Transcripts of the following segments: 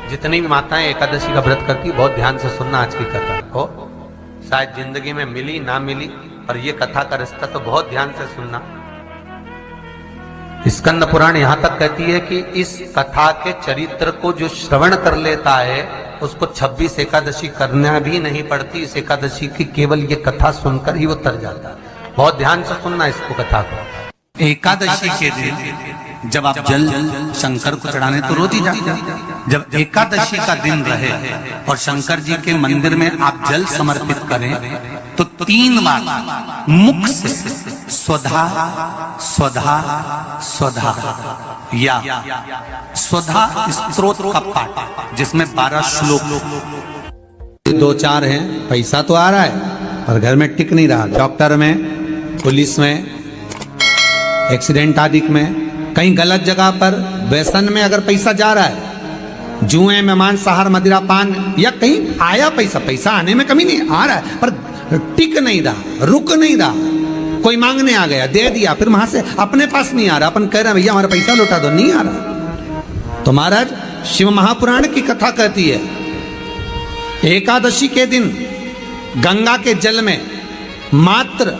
जितनी भी माताएं एकादशी का व्रत करती बहुत ध्यान से सुनना आज की कथा को। शायद जिंदगी में मिली ना मिली, पर ये कथा का रिश्ता तो बहुत ध्यान से सुनना। स्कंद पुराण यहां तक कहती है कि इस कथा के चरित्र को जो श्रवण कर लेता है उसको 26 एकादशी करना भी नहीं पड़ती। इस एकादशी की केवल ये कथा सुनकर ही वो तर जाता है। बहुत ध्यान से सुनना इसको, कथा को। एकादशी के दिन जब आप जल शंकर को चढ़ाने तो रोज ही जाते हैं। जब एकादशी का दिन रहे और शंकर जी के मंदिर में आप जल समर्पित करें तो 3 बार मुख से स्वधा स्वधा स्वधा या स्वधा स्तोत्र का पाठ, जिसमें 12 श्लोक 2-4 हैं। पैसा तो आ रहा है पर घर में टिक नहीं रहा। डॉक्टर में, पुलिस में, एक्सीडेंट आदि में, कहीं गलत जगह पर, व्यसन में अगर पैसा जा रहा है, जुए में, मांसाहार, मदिरा पान, या कहीं आया पैसा आने में कमी नहीं, आ रहा है पर टिक नहीं रहा, रुक नहीं रहा। कोई मांगने आ गया, दे दिया, फिर वहां से अपने पास नहीं आ रहा, अपन कह रहे हैं भैया हमारा पैसा लौटा दो, नहीं आ रहा। तो महाराज शिव महापुराण की कथा कहती है एकादशी के दिन गंगा के जल में मात्र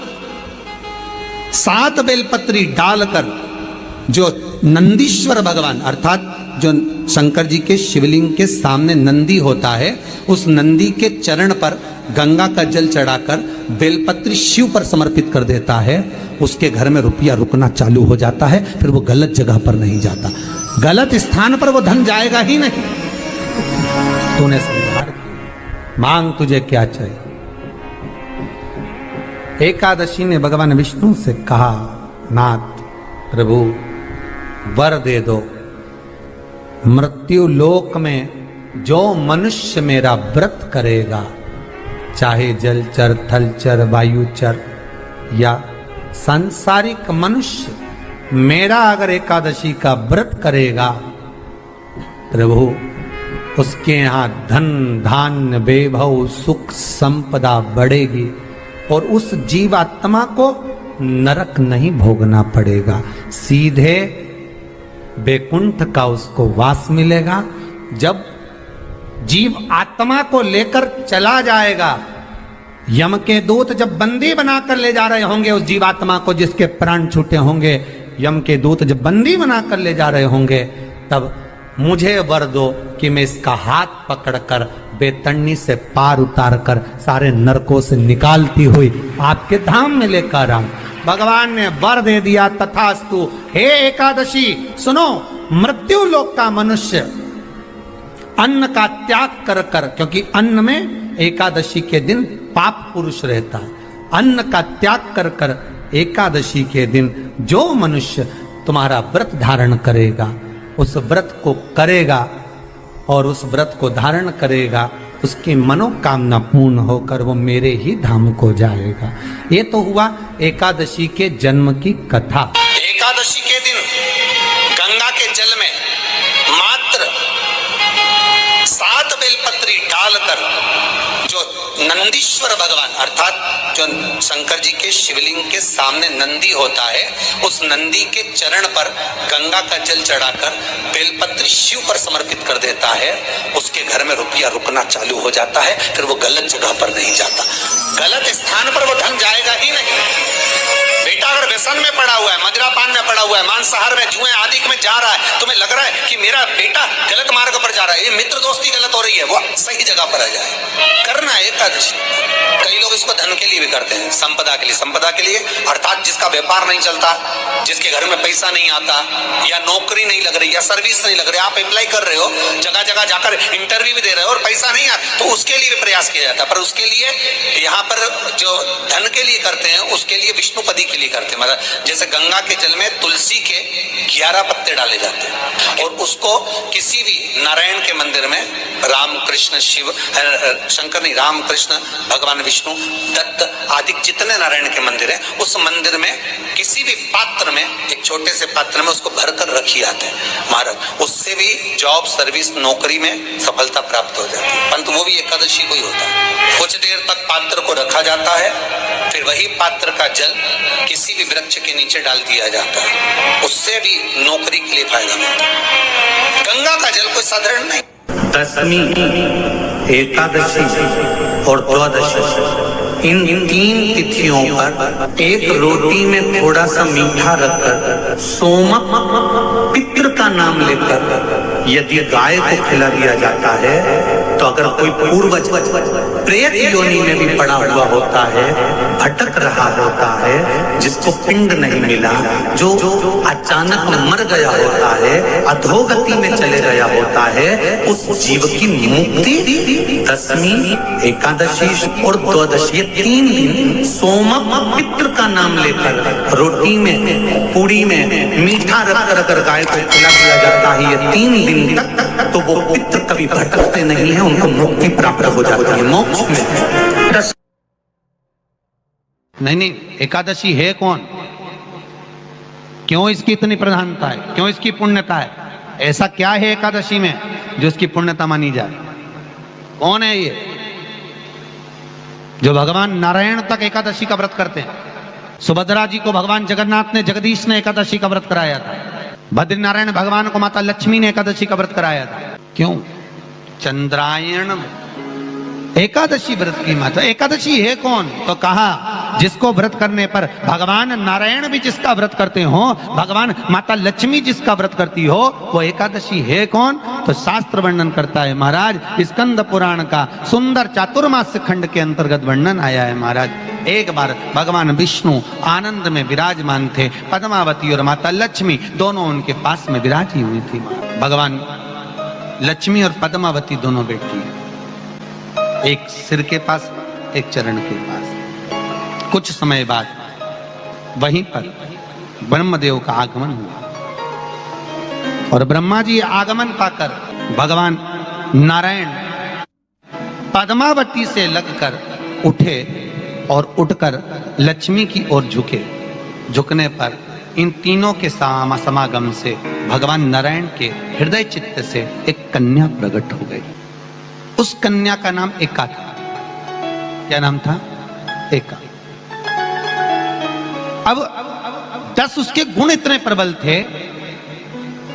7 बेलपत्री डालकर जो नंदीश्वर भगवान अर्थात जो शंकर जी के शिवलिंग के सामने नंदी होता है, उस नंदी के चरण पर गंगा का जल चढ़ाकर बेलपत्री शिव पर समर्पित कर देता है, उसके घर में रुपया रुकना चालू हो जाता है। फिर वो गलत जगह पर नहीं जाता, गलत स्थान पर वो धन जाएगा ही नहीं। तूने संभाल किया, मांग तुझे क्या चाहिए। एकादशी ने भगवान विष्णु से कहा, नाथ प्रभु वर दे दो, मृत्यु लोक में जो मनुष्य मेरा व्रत करेगा, चाहे जलचर, थलचर, वायुचर या सांसारिक मनुष्य, मेरा अगर एकादशी का व्रत करेगा प्रभु, उसके यहाँ धन धान्य वैभव सुख संपदा बढ़ेगी और उस जीवात्मा को नरक नहीं भोगना पड़ेगा, सीधे बैकुंठ का उसको वास मिलेगा। जब जीव आत्मा को लेकर चला जाएगा, यम के दूत जब बंदी बनाकर ले जा रहे होंगे उस जीवात्मा को, जिसके प्राण छूटे होंगे, यम के दूत जब बंदी बनाकर ले जा रहे होंगे, तब मुझे वर दो कि मैं इसका हाथ पकड़कर बेतन्नी से पार उतार कर सारे नरकों से निकालती हुई आपके धाम में लेकर आऊं। भगवान ने वर दे दिया, तथास्तु। हे एकादशी सुनो, मृत्यु लोक का मनुष्य अन्न का त्याग कर कर, क्योंकि अन्न में एकादशी के दिन पाप पुरुष रहता है, अन्न का त्याग कर कर एकादशी के दिन जो मनुष्य तुम्हारा व्रत धारण करेगा, उस व्रत को करेगा और उस व्रत को धारण करेगा, उसकी मनोकामना पूर्ण होकर वो मेरे ही धाम को जाएगा। ये तो हुआ एकादशी के जन्म की कथा। एकादशी के दिन गंगा के जल में मात्र 7 बेलपत्री डालकर जो नंदीश्वर भगवान अर्थात जो शंकर जी के शिवलिंग के सामने नंदी होता है, उस नंदी के चरण पर गंगा का जल चढ़ाकर बेलपत्री शिव पर समर्पित कर देता है, उसके घर में रुपया रुकना चालू हो जाता है। फिर वो गलत जगह पर नहीं जाता, गलत स्थान पर वो धन जाएगा ही नहीं। बेटा अगर व्यसन में पड़ा हुआ है, मदिरा पान में पड़ा हुआ है, मांसाहार में, जुए आदि में जा रहा है, तुम्हें लग रहा है कि मेरा बेटा गलत मार्ग पर जा रहा है, ये मित्र दोस्ती गलत हो रही है, वो सही जगह पर आ जाए। करना है एकादशी। कई लोग इसको धन के लिए भी करते हैं, संपदा के लिए। संपदा के लिए अर्थात जिसका व्यापार नहीं चलता, जिसके घर में पैसा नहीं आता, या नौकरी नहीं लग रही, या सर्विस नहीं लग रही, आप अप्लाई कर रहे हो, जगह जगह जाकर इंटरव्यू भी दे रहे हो और पैसा नहीं आता, तो उसके लिए भी प्रयास किया जाता है। पर उसके लिए यहाँ पर जो धन के लिए करते हैं, उसके लिए विष्णुपदी के लिए करते हैं। मतलब जैसे गंगा के जल में तुलसी के 11 पत्ते डाले जाते हैं और उसको किसी भी नारायण के मंदिर में, राम कृष्ण शिव शंकर नहीं, राम कृष्ण भगवान विष्णु दत्त आदि जितने नारायण के मंदिर हैं, उस मंदिर में किसी भी पात्र में, एक छोटे से पात्र में उसको भरकर रखी जाते हैं महाराज। उससे भी जॉब, सर्विस, नौकरी में सफलता प्राप्त हो जाती है। परंतु वो भी एकादशी को ही होता है। कुछ देर तक पात्र को रखा जाता है, फिर वही पात्र का जल किसी भी वृक्ष के नीचे डाल दिया जाता है, उससे भी नौकरी के लिए फायदा मिलता है। गंगा का जल कोई साधारण नहीं। दशमी, एकादशी और द्वादशी, इन 3 तिथियों पर एक रोटी में थोड़ा सा मीठा रखकर सोमक पितृ का नाम लेकर यदि गाय को खिला दिया जाता है तो अगर कोई पूर्वज प्रेत योनि में भी पड़ा हुआ होता है, भटक रहा होता है, जिसको पिंड नहीं मिला, जो अचानक मर गया होता है, अधोगति में चले गया होता है, उस जीव की मुक्ति दशमी, एकादशी और द्वादशी, 3 दिन सोमक पितृ का नाम लेकर रोटी में, पूरी में मीठा रखकर अगर गाय को खिला दिया जाता है ये 3 दिन तक, तो वो पितृ कभी भटकते नहीं है, उनको मुक्ति प्राप्त हो जाती है, मोक्ष में। नहीं, एकादशी है कौन? क्यों इसकी इतनी प्रधानता है? क्यों इसकी पुण्यता है? ऐसा क्या है एकादशी में जो इसकी पुण्यता मानी जाए? कौन है ये जो भगवान नारायण तक एकादशी का व्रत करते हैं? सुभद्रा जी को भगवान जगन्नाथ ने, जगदीश ने एकादशी का व्रत कराया था। बद्रीनारायण भगवान को माता लक्ष्मी ने एकादशी का व्रत कराया था। क्यों? चंद्रायण एकादशी व्रत की माता। एकादशी है कौन? तो कहा जिसको व्रत करने पर भगवान नारायण भी जिसका व्रत करते हो, भगवान माता लक्ष्मी जिसका व्रत करती हो, वो एकादशी है कौन? तो शास्त्र वर्णन करता है महाराज, स्कंद पुराण का सुंदर चातुर्मास्य खंड के अंतर्गत वर्णन आया है महाराज। एक बार भगवान विष्णु आनंद में विराजमान थे, पद्मावती और माता लक्ष्मी दोनों उनके पास में विराजी हुई थी। भगवान लक्ष्मी और पद्मावती दोनों बैठी, एक सिर के पास, एक चरण के पास। कुछ समय बाद वहीं पर ब्रह्मदेव का आगमन हुआ और ब्रह्मा जी आगमन पाकर भगवान नारायण पद्मावती से लगकर उठे और उठकर लक्ष्मी की ओर झुके। झुकने पर इन तीनों के समागम से भगवान नारायण के हृदय चित्त से एक कन्या प्रकट हो गई। उस कन्या का नाम एका था। क्या नाम था? एका। अब 10 उसके गुण इतने प्रबल थे,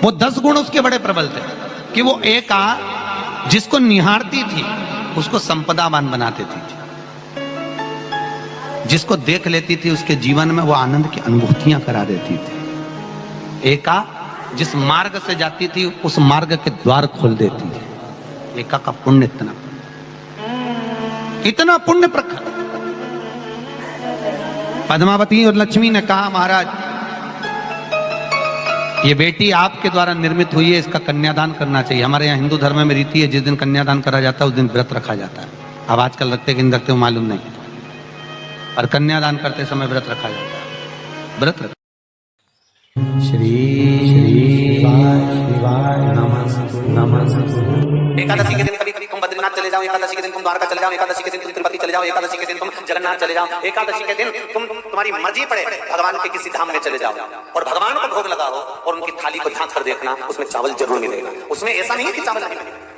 वो 10 गुण उसके बड़े प्रबल थे कि वो एका जिसको निहारती थी उसको संपदावान बना देती थी, जिसको देख लेती थी उसके जीवन में वो आनंद की अनुभूतियां करा देती थी। एका जिस मार्ग से जाती थी उस मार्ग के द्वार खोल देती थी। एका का पुण्य इतना पुण्य प्रखर। पद्मावती और लक्ष्मी ने कहा महाराज ये बेटी आपके द्वारा निर्मित हुई है, इसका कन्यादान करना चाहिए। हमारे यहाँ हिंदू धर्म में रीति है, जिस दिन कन्यादान करा जाता है उस दिन व्रत रखा जाता है। अब आजकल रखते कि नहीं रखते मालूम नहीं, और कन्यादान करते समय व्रत रखा जाता है। व्रत रख श्री शिवाय नमः। एकादशी के दिन कभी कभी तुम बद्रीनाथ चले जाओ, एकादशी के दिन तुम द्वारका चले जाओ, एकादशी के दिन तुम तिरुपति चले जाओ, एकादशी के दिन तुम जगन्नाथ चले जाओ, एकादशी के दिन तुम्हारी मर्जी पड़े भगवान के किसी धाम में चले जाओ और भगवान को भोग लगाओ और उनकी थाली को झांक कर देखना, उसमें चावल जरूर मिलेगा। उसमें ऐसा नहीं है कि चावल नहीं मिलेगा।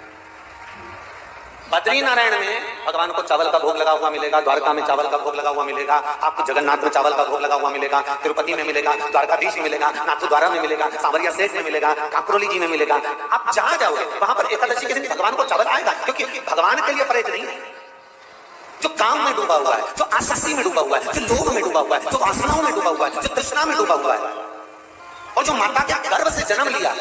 बद्री नारायण में भगवान को चावल का भोग लगा हुआ मिलेगा, द्वारका में चावल का भोग लगा हुआ मिलेगा, आपको जगन्नाथ में चावल का भोग लगा हुआ मिलेगा, तिरुपति में मिलेगा, द्वारकाधीश में मिलेगा, नाथद्वारा में मिलेगा, सांवरिया सेठ में मिलेगा, काकरोली जी में मिलेगा। आप जहां जाओगे वहां पर एकादशी के दिन भगवान को चावल आएगा, क्योंकि भगवान के लिए परहेज नहीं है। जो काम में डूबा हुआ है, जो आसक्ति में डूबा हुआ है, जो लोभ में डूबा हुआ है, जो वासनाओं में डूबा हुआ है, जो तृष्णा में डूबा हुआ है, और जो माता के गर्भ से जन्म लिया,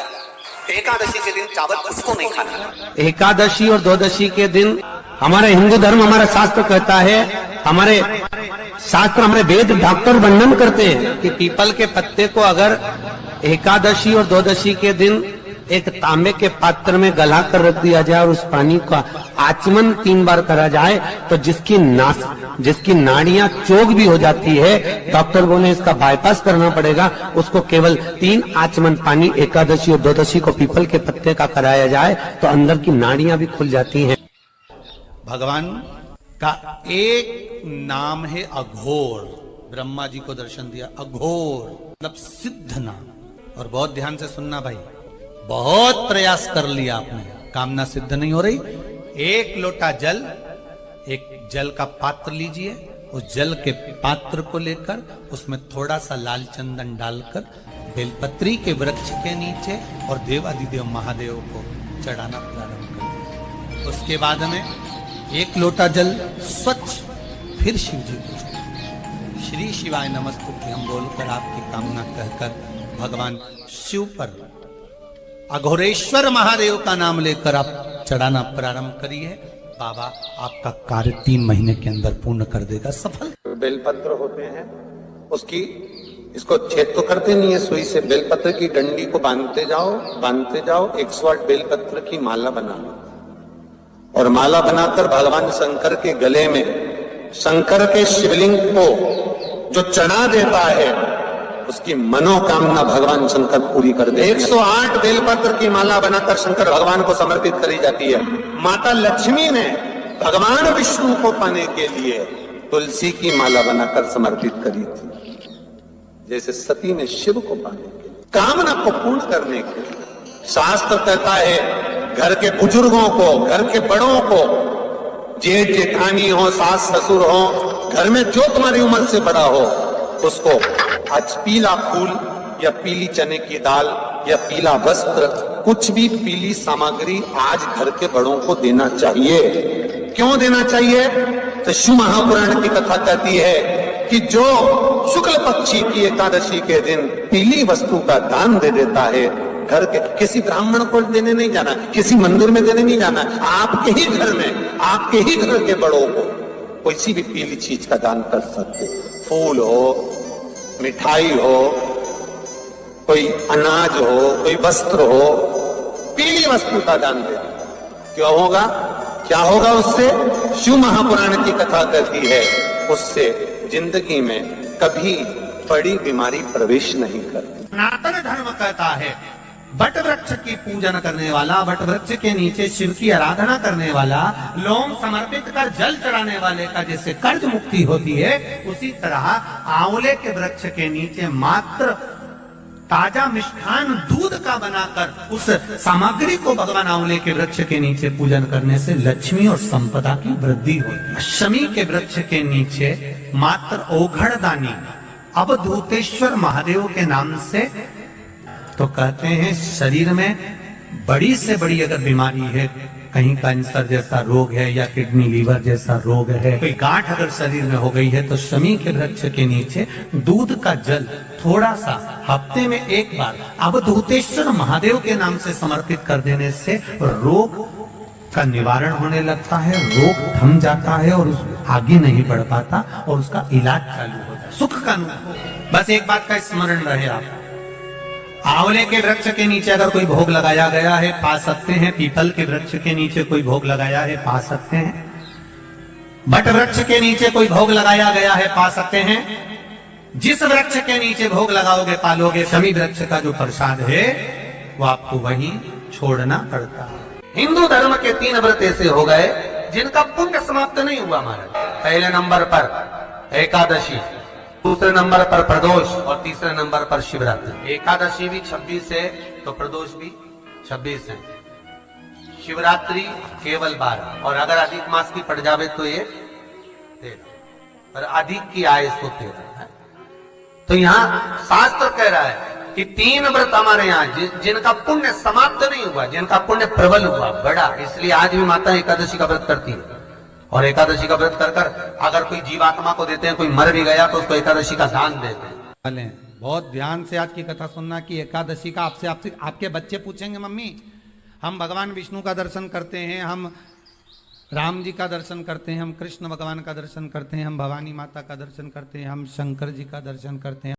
एकादशी के दिन चावल उसको नहीं खाना। एकादशी और द्वादशी के दिन हमारे हिंदू धर्म, हमारा शास्त्र कहता है, हमारे शास्त्र, हमारे वेद डॉक्टर वर्णन करते हैं कि पीपल के पत्ते को अगर एकादशी और द्वादशी के दिन एक तांबे के पात्र में गला कर रख दिया जाए और उस पानी का आचमन 3 बार करा जाए तो जिसकी नाड़ियां चोक भी हो जाती है, डॉक्टर बोले इसका बाईपास करना पड़ेगा, उसको केवल 3 आचमन पानी एकादशी और द्वादशी को पीपल के पत्ते का कराया जाए तो अंदर की नाड़ियां भी खुल जाती हैं। भगवान का एक नाम है अघोर। ब्रह्मा जी को दर्शन दिया, अघोर मतलब सिद्ध नाम। और बहुत ध्यान से सुनना भाई, बहुत प्रयास कर लिया आपने, कामना सिद्ध नहीं हो रही। 1 लोटा जल, एक जल का पात्र लीजिए, उस जल के पात्र को लेकर उसमें थोड़ा सा लाल चंदन डालकर बेलपत्री के वृक्ष के नीचे और देवादिदेव महादेव को चढ़ाना प्रारंभ कर। उसके बाद में एक लोटा जल स्वच्छ फिर शिव जी को श्री शिवाय नमस्तुभ्यं हम बोलकर आपकी कामना कहकर भगवान शिव पर अघोरेश्वर महादेव का नाम लेकर आप चढ़ाना प्रारंभ करिए। बाबा आपका कार्य 3 महीने के अंदर पूर्ण कर देगा, सफल। बेलपत्र होते हैं, उसकी इसको छेद तो करते नहीं है सुई से, बेलपत्र की डंडी को बांधते जाओ 108 बेलपत्र की माला बना लो और माला बनाकर भगवान शंकर के गले में, शंकर के शिवलिंग को जो चढ़ा देता है उसकी मनोकामना भगवान शंकर पूरी कर दे। 108 बेलपत्र की माला बनाकर शंकर भगवान को समर्पित करी जाती है। माता लक्ष्मी ने भगवान विष्णु को पाने के लिए तुलसी की माला बनाकर समर्पित करी थी, जैसे सती ने शिव को पाने के लिए, कामना को पूर्ण करने के लिए। शास्त्र कहता है घर के बुजुर्गों को, घर के बड़ों को, जेठ जेठानी हो, सास ससुर हो, घर में जो तुम्हारी उम्र से बड़ा हो, उसको आज पीला फूल या पीली चने की दाल या पीला वस्त्र, कुछ भी पीली सामग्री आज घर के बड़ों को देना चाहिए। क्यों देना चाहिए? तो शिव महापुराण की कथा कहती है कि जो शुक्ल पक्षी की एकादशी के दिन पीली वस्तु का दान दे देता है, घर के किसी ब्राह्मण को देने नहीं जाना, किसी मंदिर में देने नहीं जाना, आपके ही घर में, आपके ही घर के बड़ों को कोई भी पीली चीज का दान कर सकते। फूल हो, मिठाई हो, कोई अनाज हो, कोई वस्त्र हो, पीली वस्तु का दान दे। क्यों होगा? क्या होगा उससे? शिव महापुराण की कथा कहती है उससे जिंदगी में कभी बड़ी बीमारी प्रवेश नहीं करती। सनातन धर्म कहता है बट वृक्ष की पूजन करने वाला, बट वृक्ष के नीचे शिव की आराधना करने वाला, लोम समर्पित कर जल चढ़ाने वाले का जैसे कर्ज मुक्ति होती है, उसी तरह आंवले के वृक्ष के नीचे मात्र ताजा मिष्ठान दूध का बनाकर उस सामग्री को भगवान आंवले के वृक्ष के नीचे पूजन करने से लक्ष्मी और संपदा की वृद्धि होती है। शमी के वृक्ष के नीचे मात्र ओघड़दानी अवधूतेश्वर महादेव के नाम से, तो कहते हैं शरीर में बड़ी से बड़ी अगर बीमारी है, कहीं कैंसर जैसा रोग है या किडनी लीवर जैसा रोग है, कोई गांठ अगर शरीर में हो गई है, तो शमी के वृक्ष के नीचे दूध का जल थोड़ा सा हफ्ते में एक बार अवधूतेश्वर महादेव के नाम से समर्पित कर देने से रोग का निवारण होने लगता है, रोग थम जाता है और आगे नहीं बढ़ पाता और उसका इलाज चालू होता है, सुख का अनुभव। बस एक बात का स्मरण रहे, आप आंवले के वृक्ष के नीचे अगर कोई भोग लगाया गया है पा सकते हैं, पीपल के वृक्ष के नीचे कोई भोग लगाया है पा सकते हैं, बट वृक्ष के नीचे कोई भोग लगाया गया है पा सकते हैं। जिस वृक्ष के नीचे भोग लगाओगे पालोगे, शमी वृक्ष का जो प्रसाद है वो आपको वहीं छोड़ना पड़ता है। हिंदू धर्म के 3 व्रत ऐसे हो गए जिनका पुण्य समाप्त नहीं हुआ महाराज। पहले नंबर पर एकादशी, दूसरे नंबर पर प्रदोष और तीसरे नंबर पर शिवरात्रि। एकादशी भी 26 है तो प्रदोष भी 26 है, शिवरात्रि केवल 12, और अगर अधिक मास की पड़ जावे तो ये 13, और अधिक की आय तो 13 है। तो यहाँ शास्त्र कह रहा है कि 3 व्रत हमारे यहाँ जिनका पुण्य समाप्त नहीं हुआ, जिनका पुण्य प्रबल हुआ, बड़ा, इसलिए आज भी माता एकादशी का व्रत करती है। और एकादशी का व्रत कर कर अगर कोई जीवात्मा को देते हैं, कोई मर भी गया तो उसको एकादशी का दान देते हैं। बहुत ध्यान से आज की कथा सुनना कि एकादशी का आपसे आपके बच्चे पूछेंगे, मम्मी हम भगवान विष्णु का दर्शन करते हैं, हम राम जी का दर्शन करते हैं, हम कृष्ण भगवान का दर्शन करते हैं, हम भवानी माता का दर्शन करते हैं, हम शंकर जी का दर्शन करते हैं।